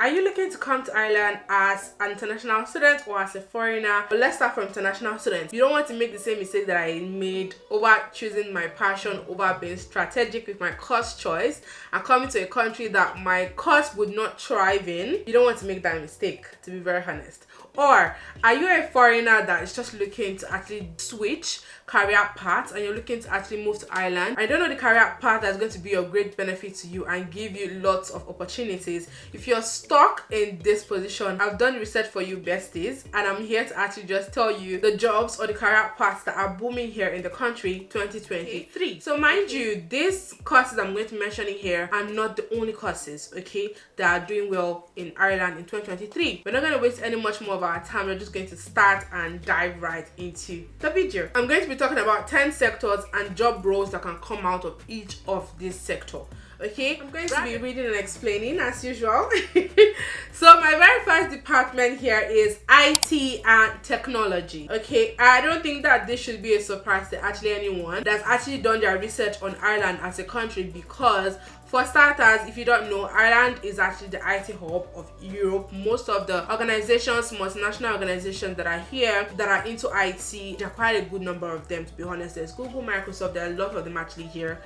Are you looking to come to Ireland as an international student or as a foreigner? But let's start from international students. You don't want to make the same mistake that I made over choosing my passion over being strategic with my course choice and coming to a country that my course would not thrive in. You don't want to make that mistake, to be very honest. Or are you a foreigner that is just looking to actually switch career paths and you're looking to actually move to Ireland? I don't know the career path that's going to be of great benefit to you and give you lots of opportunities. If you're stuck in this position, I've done research for you, besties, and I'm here to actually just tell you the jobs or the career paths that are booming here in the country 2023. So mind you, these courses I'm going to be mentioning here are not the only courses, okay, that are doing well in Ireland in 2023. We're not going to waste any much more of our time. We're just going to start and dive right into the video. I'm going to be talking about 10 sectors and job roles that can come out of each of this sector. Okay, I'm going to be reading and explaining as usual. So my very first department here is IT and technology. Okay, I don't think that this should be a surprise to actually anyone that's actually done their research on Ireland as a country, because for starters, if you don't know, Ireland is actually the IT hub of Europe. Most of the organizations, multinational organizations that are here that are into IT, there are quite a good number of them, to be honest. There's Google, Microsoft, there are a lot of them actually here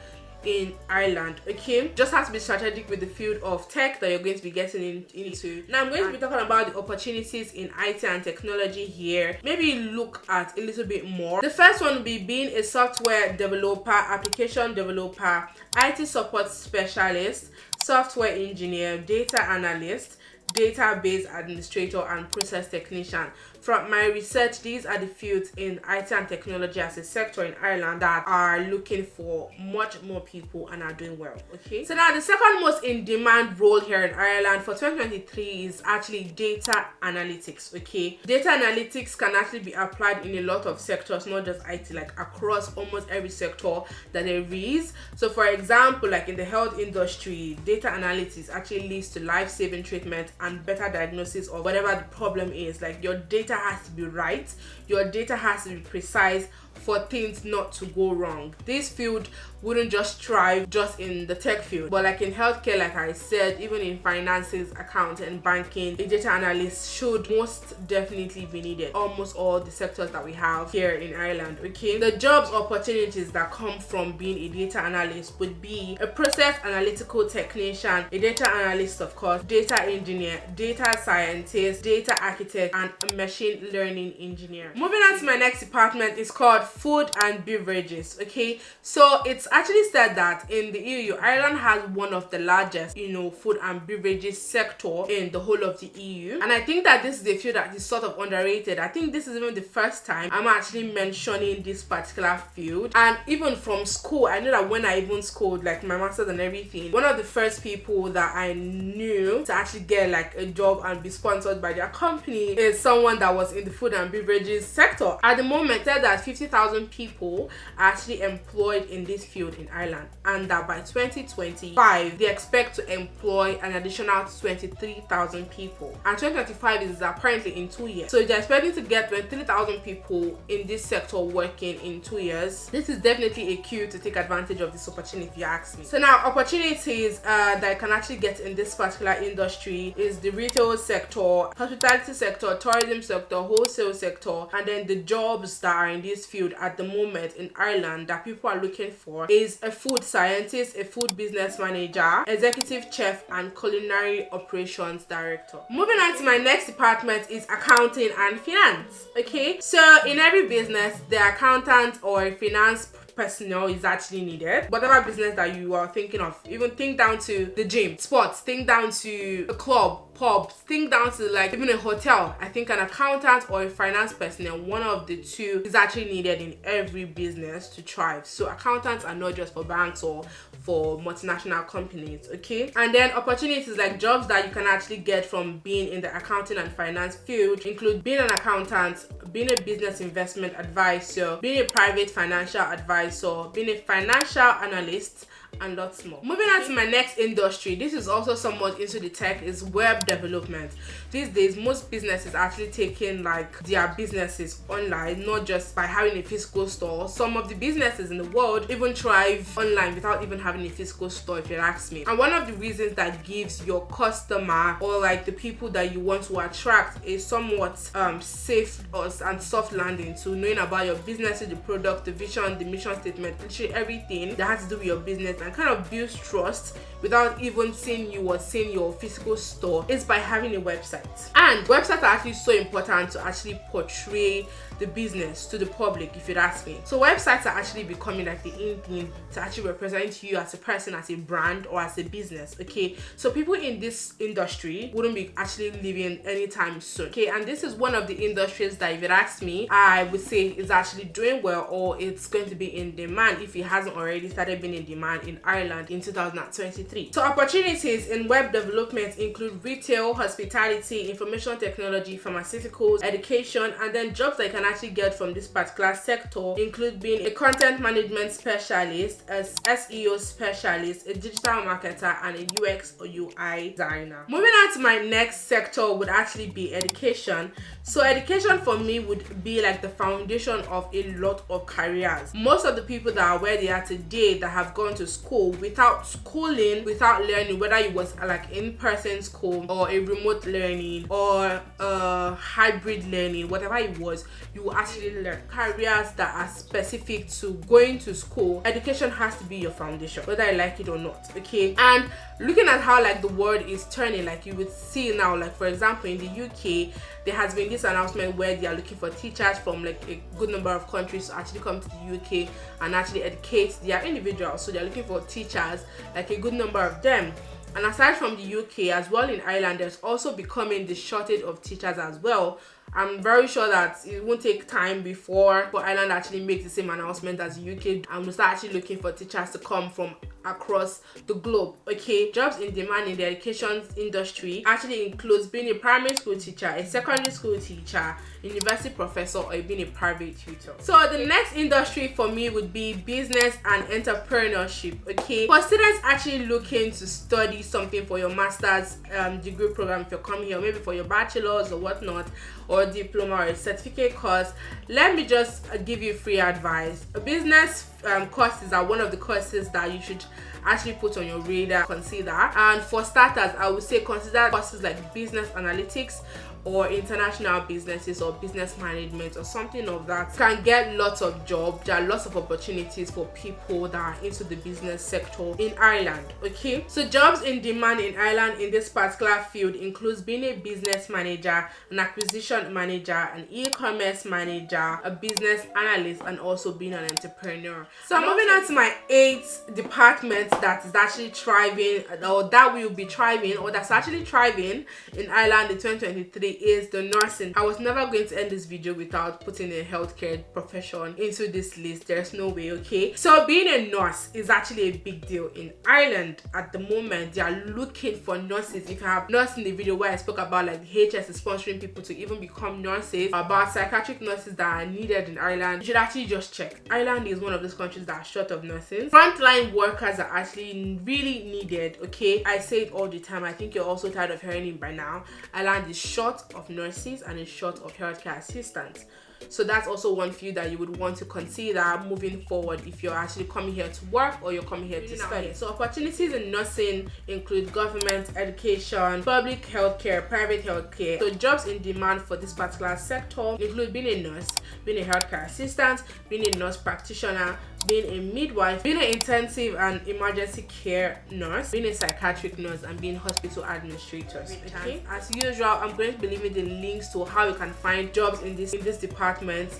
in Ireland. Okay, just have to be strategic with the field of tech that you're going to be getting into. Now I'm going to be talking about the opportunities in IT and technology here. Maybe look at a little bit more. The first one will be being a software developer, application developer, IT support specialist, software engineer, data analyst, database administrator, and process technician. From my research, these are the fields in IT and technology as a sector in Ireland that are looking for much more people and are doing well. Okay, so now the second most in demand role here in Ireland for 2023 is actually data analytics. Okay, data analytics can actually be applied in a lot of sectors, not just IT, like across almost every sector that there is. So for example, like in the health industry, data analytics actually leads to life-saving treatment and better diagnosis of whatever the problem is. Like your data has to be right, your data has to be precise for things not to go wrong. This field wouldn't just thrive just in the tech field, but like in healthcare, like I said, even in finances, accounting, banking, a data analyst should most definitely be needed. Almost all the sectors that we have here in Ireland. Okay, the jobs opportunities that come from being a data analyst would be a process analytical technician, a data analyst, of course, data engineer, data scientist, data architect, and a machine learning engineer. Moving on to my next department is called food and beverages. Okay, so it's actually said that in the EU, Ireland has one of the largest, food and beverages sector in the whole of the EU. And I think that this is a field that is sort of underrated. I think this is even the first time I'm actually mentioning this particular field. And even from school, I know that when I even schooled, like my master's and everything, one of the first people that I knew to actually get like a job and be sponsored by their company is someone that was in the food and beverages sector. At the moment, said that 50,000 people are actually employed in this field in Ireland, and that by 2025 they expect to employ an additional 23,000 people, and 2025 is apparently in 2 years. So they're expecting to get 23,000 people in this sector working in 2 years. This is definitely a cue to take advantage of this opportunity, if you ask me. So now opportunities that I can actually get in this particular industry is the retail sector, hospitality sector, tourism sector, wholesale sector, and then the jobs that are in this field at the moment in Ireland that people are looking for is a food scientist, a food business manager, executive chef, and culinary operations director. Moving on to my next department is accounting and finance. Okay, so in every business, the accountant or finance personnel is actually needed. Whatever business that you are thinking of, even think down to the gym, sports, think down to a club, pub, think down to like even a hotel. I think an accountant or a finance personnel, one of the two, is actually needed in every business to thrive. So accountants are not just for banks or for multinational companies. Okay, and then opportunities like jobs that you can actually get from being in the accounting and finance field include being an accountant, being a business investment advisor, being a private financial advisor, being a financial analyst, and lots more. Moving on to my next industry, this is also somewhat into the tech, is web development. These days most businesses are actually taking like their businesses online, not just by having a physical store. Some of the businesses in the world even thrive online without even having a physical store, if you ask me. And one of the reasons that gives your customer or like the people that you want to attract a somewhat safe and soft landing to knowing about your business, the product, the vision, the mission statement, literally everything that has to do with your business, and kind of builds trust without even seeing you or seeing your physical store, is by having a website. And websites are actually so important to actually portray the business to the public, if you'd ask me. So websites are actually becoming like the in thing to actually represent you as a person, as a brand, or as a business. Okay, so people in this industry wouldn't be actually leaving anytime soon. Okay, and this is one of the industries that, if you'd ask me, I would say is actually doing well, or it's going to be in demand if it hasn't already started being in demand in Ireland in 2023. So opportunities in web development include retail, hospitality, information technology, pharmaceuticals, education, and then jobs that you can actually get from this particular sector include being a content management specialist, a SEO specialist, a digital marketer, and a UX or UI designer. Moving on to my next sector would actually be education. So education for me would be like the foundation of a lot of careers. Most of the people that are where they are today that have gone to school without schooling, without learning, whether it was like in-person school or a remote learning or a hybrid learning, whatever it was, you will actually learn careers that are specific to going to school. Education has to be your foundation, whether you like it or not. Okay, and looking at how like the world is turning, like you would see now, like for example in the UK, there has been this announcement where they are looking for teachers from like a good number of countries to actually come to the UK and actually educate their individuals. So they're looking for teachers, like a good number of them. And aside from the UK as well, in Ireland there's also becoming the shortage of teachers as well. I'm very sure that it won't take time before Ireland actually makes the same announcement as the UK, and we'll start actually looking for teachers to come from across the globe. Okay, jobs in demand in the education industry actually includes being a primary school teacher, a secondary school teacher, university professor, or being a private tutor. So the next industry for me would be business and entrepreneurship. Okay, for students actually looking to study something for your master's degree program, if you're coming here, maybe for your bachelor's or whatnot, or diploma or a certificate course, let me just give you free advice. Business courses are one of the courses that you should actually put on your radar, consider. And for starters, I would say consider courses like business analytics or international businesses or business management or something of that. You can get lots of jobs. There are lots of opportunities for people that are into the business sector in Ireland. Okay, so jobs in demand in Ireland in this particular field includes being a business manager, an acquisition manager, an e-commerce manager, a business analyst, and also being an entrepreneur. So moving on to my 8th department that is actually thriving, or that will be thriving, or that's actually thriving in Ireland in 2023 is the nursing. I was never going to end this video without putting a healthcare profession into this list. There's no way. Okay, so being a nurse is actually a big deal in Ireland at the moment. They are looking for nurses. If you have not seen the video where I spoke about like the HS is sponsoring people to even become nurses, about psychiatric nurses that are needed in Ireland, you should actually just check. Ireland is one of those countries that are short of nurses. Frontline workers are actually really needed. Okay, I say it all the time. I think you're also tired of hearing it by now. Ireland is short of nurses and is short of healthcare assistants. So that's also one field that you would want to consider moving forward if you're actually coming here to work or you're coming here to study. So opportunities in nursing include government, education, public healthcare, private healthcare. So jobs in demand for this particular sector include being a nurse, being a healthcare assistant, being a nurse practitioner, being a midwife, being an intensive and emergency care nurse, being a psychiatric nurse, and being hospital administrators. Okay, as usual, I'm going to be leaving the links to how you can find jobs in this department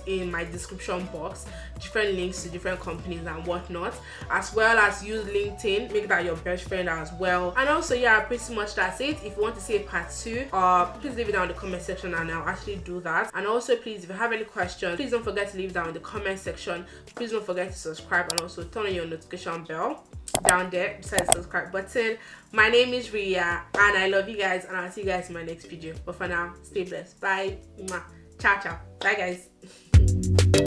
in my description box, different links to different companies and whatnot, as well as use LinkedIn, make that your best friend as well. And also, yeah, pretty much that's it. If you want to see a part 2, please leave it down in the comment section and I'll actually do that. And also, please, if you have any questions, please don't forget to leave down in the comment section. Please don't forget to subscribe and also turn on your notification bell down there beside the subscribe button. My name is Ria and I love you guys, and I'll see you guys in my next video. But for now, stay blessed. Bye. Ciao, ciao. Bye, guys.